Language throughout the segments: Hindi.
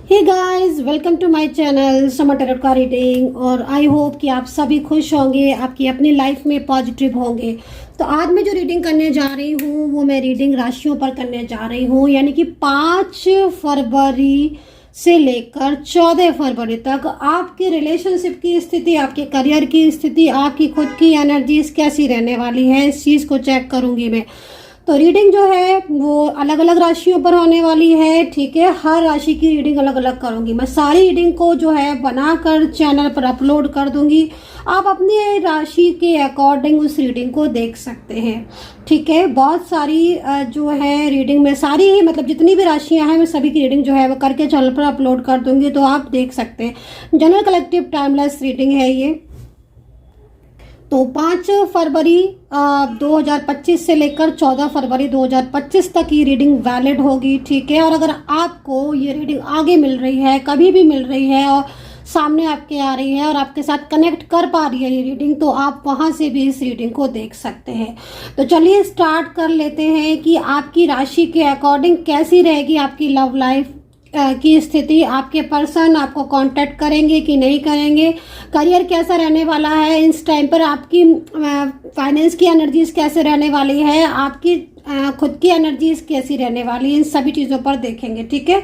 Hey guys, welcome to my channel Sama tarot का रीडिंग। और आई होप कि आप सभी खुश होंगे, आपकी अपनी लाइफ में पॉजिटिव होंगे। तो आज मैं जो रीडिंग करने जा रही हूँ वो मैं रीडिंग राशियों पर करने जा रही हूँ, यानी कि 5 फरवरी से लेकर 14 फरवरी तक आपके रिलेशनशिप की स्थिति, आपके करियर की स्थिति, आपकी खुद की एनर्जीज कैसी रहने वाली है, इस चीज़ को चेक करूँगी मैं। तो रीडिंग जो है वो अलग अलग राशियों पर होने वाली है, ठीक है। हर राशि की रीडिंग अलग अलग करूंगी मैं। सारी रीडिंग को जो है बनाकर चैनल पर अपलोड कर दूंगी। आप अपनी राशि के अकॉर्डिंग उस रीडिंग को देख सकते हैं, ठीक है। बहुत सारी जो है रीडिंग में सारी ही मतलब जितनी भी राशियां हैं मैं सभी की रीडिंग जो है वो करके चैनल पर अपलोड कर दूंगी, तो आप देख सकते हैं। जनरल कलेक्टिव टाइमलेस रीडिंग है ये। तो 5 फरवरी 2025 से लेकर 14 फरवरी 2025 तक ये रीडिंग वैलिड होगी, ठीक है। और अगर आपको ये रीडिंग आगे मिल रही है, कभी भी मिल रही है और सामने आपके आ रही है और आपके साथ कनेक्ट कर पा रही है ये रीडिंग, तो आप वहां से भी इस रीडिंग को देख सकते हैं। तो चलिए स्टार्ट कर लेते हैं कि आपकी राशि के अकॉर्डिंग कैसी रहेगी आपकी लव लाइफ की स्थिति। आपके पर्सन आपको कांटेक्ट करेंगे कि नहीं करेंगे, करियर कैसा रहने वाला है इस टाइम पर, आपकी फाइनेंस की एनर्जीज कैसे रहने वाली है, आपकी खुद की एनर्जीज कैसी रहने वाली है, इन सभी चीज़ों पर देखेंगे, ठीक है।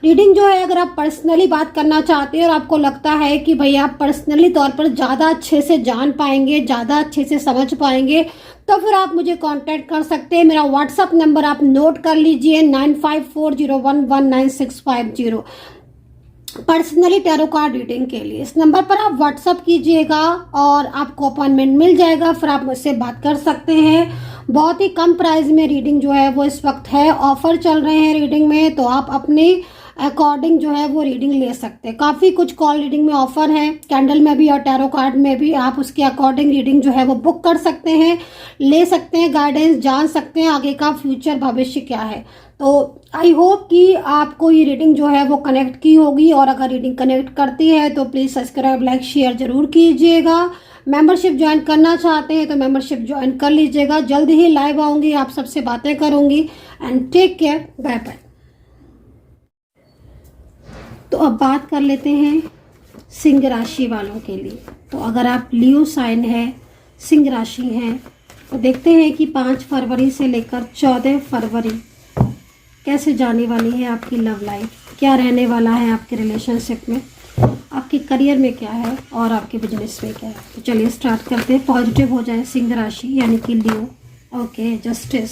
रीडिंग जो है अगर आप पर्सनली बात करना चाहते हैं और आपको लगता है कि भाई आप पर्सनली तौर पर ज़्यादा अच्छे से जान पाएंगे, ज़्यादा अच्छे से समझ पाएंगे, तो फिर आप मुझे कांटेक्ट कर सकते हैं। मेरा व्हाट्सअप नंबर आप नोट कर लीजिए 9540119650। पर्सनली टैरो कार्ड रीडिंग के लिए इस नंबर पर आप व्हाट्सअप कीजिएगा और आपको अपॉइंटमेंट मिल जाएगा, फिर आप मुझसे बात कर सकते हैं। बहुत ही कम प्राइस में रीडिंग जो है वो इस वक्त है, ऑफर चल रहे हैं रीडिंग में, तो आप अपने अकॉर्डिंग जो है वो रीडिंग ले सकते हैं। काफ़ी कुछ कॉल रीडिंग में ऑफर है, कैंडल में भी और टैरो कार्ड में भी। आप उसके अकॉर्डिंग रीडिंग जो है वो बुक कर सकते हैं, ले सकते हैं, गाइडेंस जान सकते हैं आगे का फ्यूचर भविष्य क्या है। तो आई होप कि आपको ये रीडिंग जो है वो कनेक्ट की होगी, और अगर रीडिंग कनेक्ट करती है तो प्लीज़ सब्सक्राइब लाइक शेयर जरूर कीजिएगा। मेंबरशिप ज्वाइन करना चाहते हैं तो मेंबरशिप ज्वाइन कर लीजिएगा। जल्द ही लाइव आऊँगी, आप सबसे बातें करूँगी। And take care, bye bye. तो अब बात कर लेते हैं सिंह राशि वालों के लिए। तो अगर आप लियो साइन है, सिंह राशि हैं, तो देखते हैं कि 5 फरवरी से लेकर 14 फरवरी कैसे जाने वाली है आपकी लव लाइफ, क्या रहने वाला है आपके रिलेशनशिप में, आपके करियर में क्या है और आपके बिजनेस में क्या है। तो चलिए स्टार्ट करते हैं। पॉजिटिव हो जाए सिंह राशि यानी कि Leo. Okay, justice,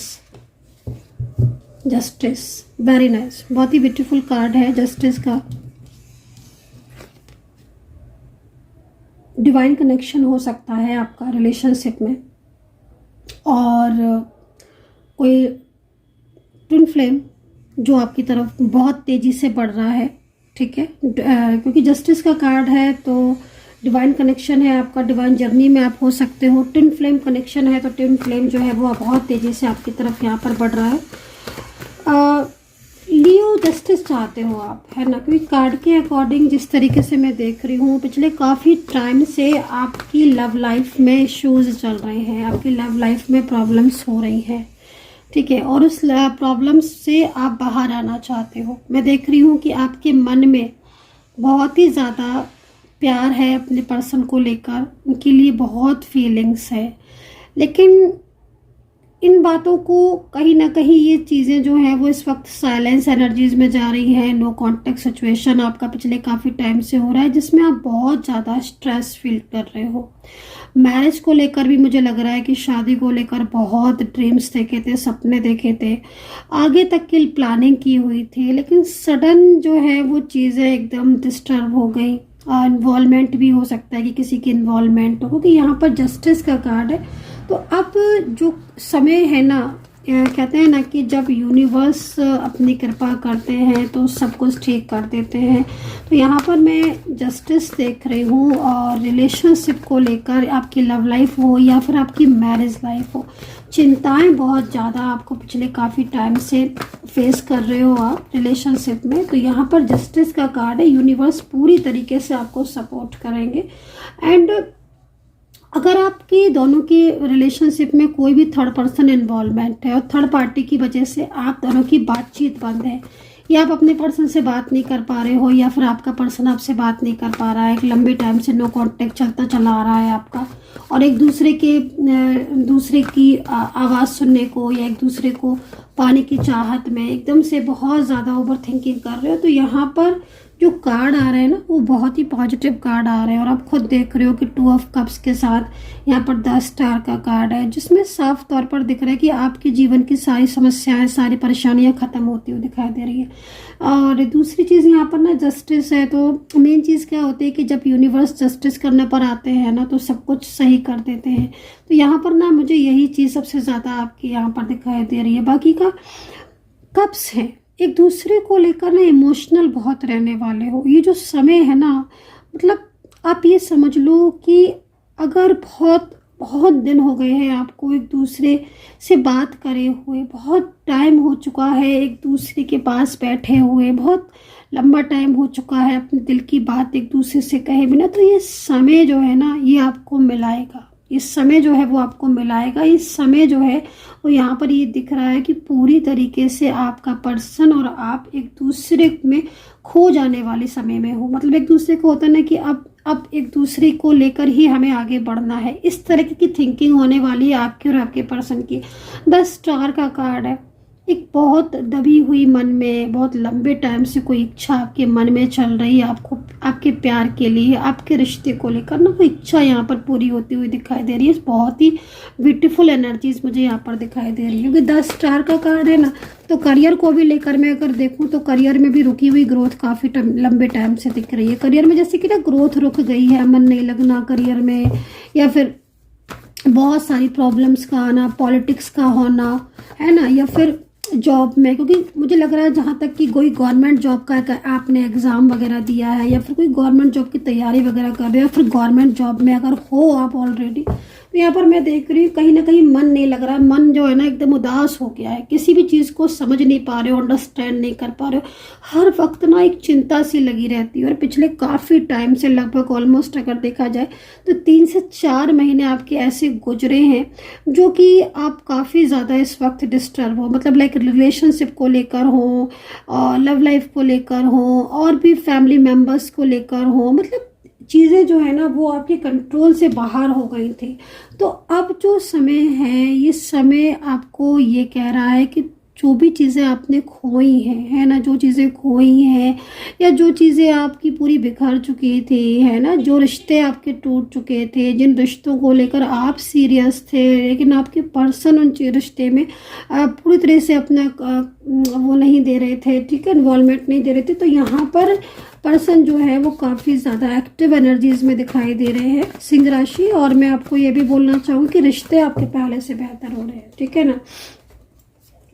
justice, very nice, बहुत ही ब्यूटीफुल कार्ड है जस्टिस का। डिवाइन कनेक्शन हो सकता है आपका रिलेशनशिप में, और कोई ट्विन फ्लेम जो आपकी तरफ बहुत तेजी से बढ़ रहा है, ठीक है। क्योंकि जस्टिस का कार्ड है तो डिवाइन कनेक्शन है आपका, डिवाइन जर्नी में आप हो सकते हो। ट्विन फ्लेम कनेक्शन है तो ट्विन फ्लेम जो है वो बहुत तेजी से आपकी तरफ यहाँ पर बढ़ रहा है। लियो जस्टिस चाहते हो आप, है ना, क्योंकि कार्ड के अकॉर्डिंग जिस तरीके से मैं देख रही हूँ पिछले काफ़ी टाइम से आपकी लव लाइफ में इश्यूज चल रहे हैं, आपकी लव लाइफ में प्रॉब्लम्स हो रही हैं, ठीक है। और उस प्रॉब्लम्स से आप बाहर आना चाहते हो। मैं देख रही हूँ कि आपके मन में बहुत ही ज़्यादा प्यार है अपने पर्सन को लेकर, उनके लिए बहुत फीलिंग्स है, लेकिन इन बातों को कहीं ना कहीं ये चीज़ें जो है वो इस वक्त साइलेंस एनर्जीज में जा रही है। नो कांटेक्ट सिचुएशन आपका पिछले काफ़ी टाइम से हो रहा है, जिसमें आप बहुत ज़्यादा स्ट्रेस फील कर रहे हो। मैरिज को लेकर भी मुझे लग रहा है कि शादी को लेकर बहुत ड्रीम्स देखे थे, सपने देखे थे, आगे तक की प्लानिंग की हुई थी, लेकिन सडन जो है वो चीज़ें एकदम डिस्टर्ब हो गई। इन्वॉल्वमेंट भी हो सकता है कि किसी की इन्वॉल्वमेंट हो, क्योंकि यहाँ पर जस्टिस का कार्ड है। तो अब जो समय है ना, कहते हैं ना कि जब यूनिवर्स अपनी कृपा करते हैं तो सब कुछ ठीक कर देते हैं। तो यहाँ पर मैं जस्टिस देख रही हूँ, और रिलेशनशिप को लेकर आपकी लव लाइफ हो या फिर आपकी मैरिज लाइफ हो, चिंताएं बहुत ज़्यादा आपको पिछले काफ़ी टाइम से फेस कर रहे हो आप रिलेशनशिप में। तो यहाँ पर जस्टिस का कार्ड है, यूनिवर्स पूरी तरीके से आपको सपोर्ट करेंगे। एंड अगर आपकी दोनों की रिलेशनशिप में कोई भी थर्ड पर्सन इन्वॉल्वमेंट है और थर्ड पार्टी की वजह से आप दोनों की बातचीत बंद है, या आप अपने पर्सन से बात नहीं कर पा रहे हो, या फिर आपका पर्सन आपसे बात नहीं कर पा रहा है, एक लंबे टाइम से नो कांटेक्ट चलता चला आ रहा है आपका, और एक दूसरे की आवाज़ सुनने को या एक दूसरे को पाने की चाहत में एकदम से बहुत ज़्यादा ओवर थिंकिंग कर रहे हो। तो यहाँ पर जो कार्ड आ रहे हैं ना, वो बहुत ही पॉजिटिव कार्ड आ रहे हैं, और आप खुद देख रहे हो कि 2 ऑफ कप्स के साथ यहाँ पर 10 स्टार का कार्ड है, जिसमें साफ तौर पर दिख रहा है कि आपके जीवन की सारी समस्याएं, सारी परेशानियां खत्म होती हुई दिखाई दे रही है। और दूसरी चीज़ यहाँ पर ना जस्टिस है। तो मेन चीज़ क्या होती है कि जब यूनिवर्स जस्टिस करने पर आते हैं ना, तो सब कुछ सही कर देते हैं। तो यहाँ पर ना मुझे यही चीज़ सबसे ज़्यादा आपकी यहाँ पर दिखाई दे रही है। बाकी का कप्स है, एक दूसरे को लेकर ना इमोशनल बहुत रहने वाले हो। ये जो समय है ना, मतलब आप ये समझ लो कि अगर बहुत बहुत दिन हो गए हैं आपको एक दूसरे से बात करे हुए, बहुत टाइम हो चुका है एक दूसरे के पास बैठे हुए, बहुत लंबा टाइम हो चुका है अपने दिल की बात एक दूसरे से कहे बिना, तो ये समय जो है ना, ये आपको मिलाएगा। इस समय जो है वो आपको मिलाएगा। इस समय जो है वो यहाँ पर ये दिख रहा है कि पूरी तरीके से आपका पर्सन और आप एक दूसरे में खो जाने वाले समय में हो। मतलब एक दूसरे को होता है ना कि अब एक दूसरे को लेकर ही हमें आगे बढ़ना है, इस तरह की थिंकिंग होने वाली है आपकी और आपके पर्सन की। 10 स्टार का कार्ड है। एक बहुत दबी हुई मन में, बहुत लंबे टाइम से कोई इच्छा आपके मन में चल रही है, आपको आपके प्यार के लिए, आपके रिश्ते को लेकर ना कोई इच्छा यहाँ पर पूरी होती हुई दिखाई दे रही है। बहुत ही ब्यूटीफुल एनर्जीज मुझे यहाँ पर दिखाई दे रही है, क्योंकि 10 स्टार का कार्ड है ना। तो करियर को भी लेकर मैं अगर देखूँ तो करियर में भी रुकी हुई ग्रोथ काफ़ी लंबे टाइम से दिख रही है। करियर में जैसे कि ना ग्रोथ रुक गई है, मन नहीं लगना करियर में, या फिर बहुत सारी प्रॉब्लम्स का आना, पॉलिटिक्स का होना, है ना, या फिर जॉब में, क्योंकि मुझे लग रहा है जहाँ तक कि कोई गवर्नमेंट जॉब का आपने एग्ज़ाम वगैरह दिया है, या फिर कोई गवर्नमेंट जॉब की तैयारी वगैरह कर रहे हो, या फिर गवर्नमेंट जॉब में अगर हो आप ऑलरेडी, तो यहाँ पर मैं देख रही हूँ कहीं ना कहीं मन नहीं लग रहा है। मन जो है ना एकदम उदास हो गया है, किसी भी चीज़ को समझ नहीं पा रहे हो, अंडरस्टैंड नहीं कर पा रहे हो। हर वक्त ना एक चिंता सी लगी रहती है, और पिछले काफ़ी टाइम से, लगभग ऑलमोस्ट अगर देखा जाए तो 3 से 4 महीने आपके ऐसे गुजरे हैं जो कि आप काफ़ी ज़्यादा इस वक्त डिस्टर्ब हो। मतलब लाइक रिलेशनशिप को लेकर हो, और लव लाइफ को लेकर हो, और भी फैमिली मेम्बर्स को लेकर हो। मतलब चीज़ें जो है ना वो आपके कंट्रोल से बाहर हो गई थी। तो अब जो समय है, ये समय आपको ये कह रहा है कि जो भी चीज़ें आपने खोई हैं, है ना, जो चीज़ें खोई हैं, या जो चीज़ें आपकी पूरी बिखर चुकी थी, है ना, जो रिश्ते आपके टूट चुके थे, जिन रिश्तों को लेकर आप सीरियस थे लेकिन आपके पर्सन उन रिश्ते में पूरी तरह से अपना वो नहीं दे रहे थे, ठीक है, इन्वॉल्वमेंट नहीं दे रहे थे। तो यहाँ पर पर्सन जो है वो काफ़ी ज़्यादा एक्टिव एनर्जीज में दिखाई दे रहे हैं, सिंह राशि। और मैं आपको ये भी बोलना चाहूँ कि रिश्ते आपके पहले से बेहतर हो रहे हैं, ठीक है ना।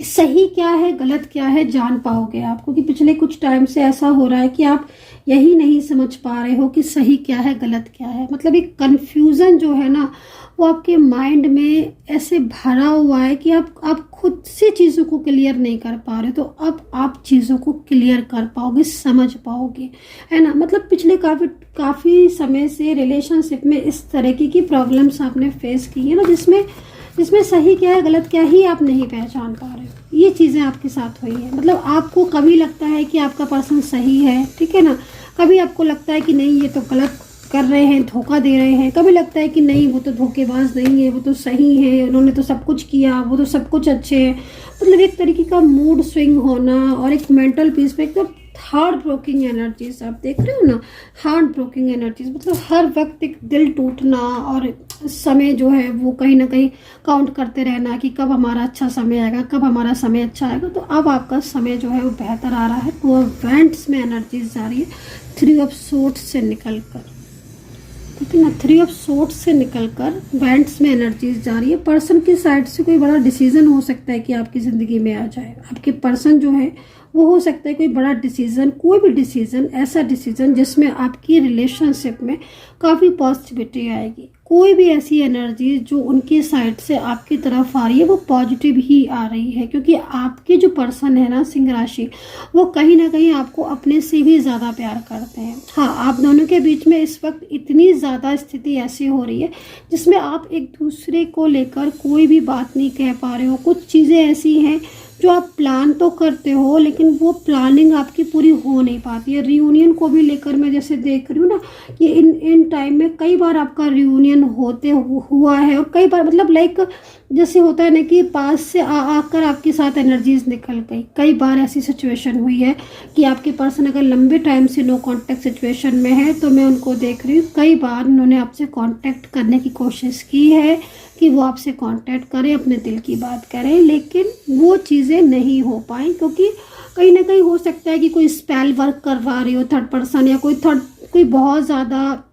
सही क्या है गलत क्या है जान पाओगे आप, क्योंकि पिछले कुछ टाइम से ऐसा हो रहा है कि आप यही नहीं समझ पा रहे हो कि सही क्या है गलत क्या है। मतलब एक कंफ्यूजन जो है ना वो आपके माइंड में ऐसे भरा हुआ है कि आप खुद से चीज़ों को क्लियर नहीं कर पा रहे। तो अब आप चीज़ों को क्लियर कर पाओगे, समझ पाओगे, है ना। मतलब पिछले काफ़ी समय से रिलेशनशिप में इस तरह की प्रॉब्लम्स आपने फेस की है ना, जिसमें सही क्या है गलत क्या ही आप नहीं पहचान पा रहे हो। ये चीज़ें आपके साथ हुई है। मतलब आपको कभी लगता है कि आपका पर्सन सही है, ठीक है ना, कभी आपको लगता है कि नहीं ये तो गलत कर रहे हैं, धोखा दे रहे हैं, कभी लगता है कि नहीं वो तो धोखेबाज नहीं है, वो तो सही है, उन्होंने तो सब कुछ किया, वो तो सब कुछ अच्छे हैं। मतलब एक तरीके का मूड स्विंग होना, और एक मेंटल पीस पे एकदम हार्ट ब्रोकिंग एनर्जीज आप देख रहे हो ना, हार्ट ब्रोकिंग एनर्जीज। मतलब हर वक्त एक दिल टूटना, और समय जो है वो कहीं ना कहीं काउंट करते रहना कि कब हमारा अच्छा समय आएगा, कब हमारा समय अच्छा आएगा। तो अब आपका समय जो है वो बेहतर आ रहा है। तो इवेंट्स में एनर्जीज जा रही है 3 ऑफ सोर्ड्स से निकल कर, ठीक है ना, 3 ऑफ सोर्ड्स से निकलकर इवेंट्स में एनर्जीज जा रही है। पर्सन की साइड से कोई बड़ा डिसीजन हो सकता है कि आपकी ज़िंदगी में आ जाए। आपके पर्सन जो है वो हो सकता है कोई बड़ा डिसीजन, कोई भी डिसीजन, ऐसा डिसीजन जिसमें आपकी रिलेशनशिप में काफ़ी पॉजिटिविटी आएगी। कोई भी ऐसी एनर्जी जो उनकी साइड से आपकी तरफ आ रही है वो पॉजिटिव ही आ रही है, क्योंकि आपके जो पर्सन है ना सिंह राशि, वो कहीं ना कहीं आपको अपने से भी ज़्यादा प्यार करते हैं। हाँ, आप दोनों के बीच में इस वक्त इतनी ज़्यादा स्थिति ऐसी हो रही है जिसमें आप एक दूसरे को लेकर कोई भी बात नहीं कह पा रहे हो। कुछ चीज़ें ऐसी हैं जो आप प्लान तो करते हो लेकिन वो प्लानिंग आपकी पूरी हो नहीं पाती है। रियूनियन को भी लेकर मैं जैसे देख रही हूँ ना कि इन टाइम में कई बार आपका रियूनियन हुआ है, और कई बार मतलब लाइक जैसे होता है ना कि पास से आकर आपके साथ एनर्जीज निकल गई। कई बार ऐसी सिचुएशन हुई है कि आपके पर्सन अगर लंबे टाइम से नो कांटेक्ट सिचुएशन में है तो मैं उनको देख रही हूँ कई बार उन्होंने आपसे कांटेक्ट करने की कोशिश की है कि वो आपसे कांटेक्ट करें, अपने दिल की बात करें, लेकिन वो चीज़ें नहीं हो पाई क्योंकि कहीं ना कहीं हो सकता है कि कोई स्पेल वर्क करवा रही हो थर्ड पर्सन, या कोई बहुत ज़्यादा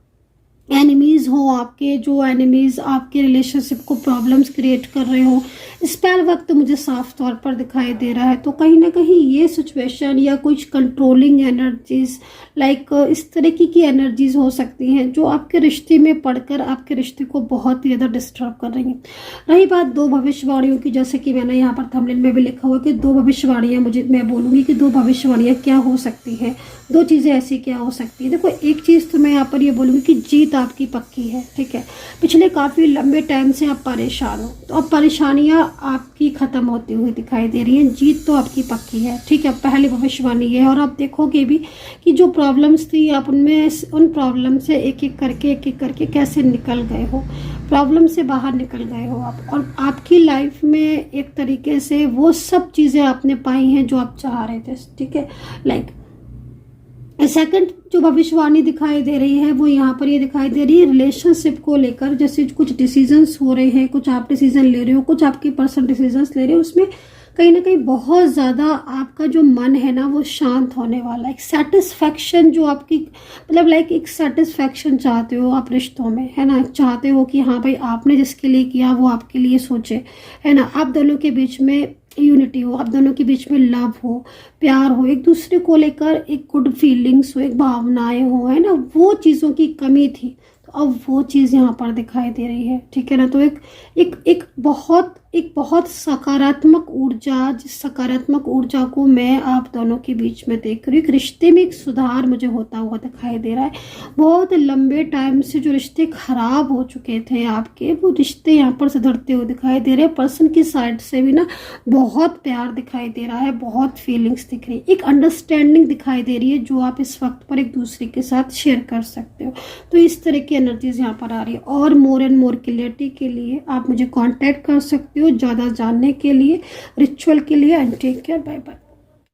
एनिमीज़ हो आपके, जो एनिमीज़ आपके रिलेशनशिप को प्रॉब्लम्स क्रिएट कर रहे हो। स्पेल वक्त तो मुझे साफ तौर पर दिखाई दे रहा है। तो कहीं ना कहीं ये सिचुएशन या कुछ कंट्रोलिंग एनर्जीज लाइक इस तरीके की एनर्जीज हो सकती हैं जो आपके रिश्ते में पड़कर आपके रिश्ते को बहुत ही ज़्यादा डिस्टर्ब कर रही हैं। रही बात दो भविष्यवाणियों की, जैसे कि मैंने यहाँ पर थंबनेल में भी लिखा हुआ कि दो भविष्यवाणियाँ, मैं बोलूँगी कि दो भविष्यवाणियाँ क्या हो सकती हैं, दो चीज़ें ऐसी क्या हो सकती है। देखो, एक चीज़ तो मैं यहाँ पर ये बोलूँगी कि जीत आपकी पक्की है, ठीक है। पिछले काफ़ी लंबे टाइम से आप परेशान हो, तो अब परेशानियाँ आपकी ख़त्म होती हुई दिखाई दे रही हैं। जीत तो आपकी पक्की है, ठीक है। पहली भविष्यवाणी ये है। और आप देखोगे भी कि जो प्रॉब्लम्स थी आप उन प्रॉब्लम से एक एक करके कैसे निकल गए हो, प्रॉब्लम से बाहर निकल गए हो आप, और आपकी लाइफ में एक तरीके से वो सब चीज़ें आपने पाई हैं जो आप चाह रहे थे, ठीक है। लाइक सेकंड जो भविष्यवाणी दिखाई दे रही है वो यहाँ पर ये दिखाई दे रही है रिलेशनशिप को लेकर। जैसे कुछ डिसीजंस हो रहे हैं, कुछ आप डिसीजन ले रहे हो, कुछ आपके पर्सनल डिसीजंस ले रहे हो, उसमें कहीं ना कहीं बहुत ज़्यादा आपका जो मन है ना वो शांत होने वाला है। एक सेटिस्फैक्शन जो आपकी मतलब लाइक एक सेटिस्फैक्शन चाहते हो आप रिश्तों में, है ना। चाहते हो कि हाँ भाई आपने जिसके लिए किया वो आपके लिए सोचे, है ना। आप दोनों के बीच में यूनिटी हो, आप दोनों के बीच में लव हो, प्यार हो, एक दूसरे को लेकर एक गुड फीलिंग्स हो, एक भावनाएं हो, है ना। वो चीज़ों की कमी थी, तो अब वो चीज़ यहाँ पर दिखाई दे रही है, ठीक है ना। तो एक बहुत सकारात्मक ऊर्जा, जिस सकारात्मक ऊर्जा को मैं आप दोनों के बीच में देख रही हूँ। एक रिश्ते में एक सुधार मुझे होता हुआ दिखाई दे रहा है। बहुत लंबे टाइम से जो रिश्ते खराब हो चुके थे आपके, वो रिश्ते यहाँ पर सुधरते हुए दिखाई दे रहे हैं। पर्सन की साइड से भी ना बहुत प्यार दिखाई दे रहा है, बहुत फीलिंग्स दिख रही है, एक अंडरस्टैंडिंग दिखाई दे रही है जो आप इस वक्त पर एक दूसरे के साथ शेयर कर सकते हो। तो इस तरह की एनर्जीज यहाँ पर आ रही है। और मोर एंड मोर क्लियरिटी के लिए आप मुझे कांटेक्ट कर सकते हो, ज़्यादा जानने के लिए, रिचुअल के लिए। And take care, bye bye.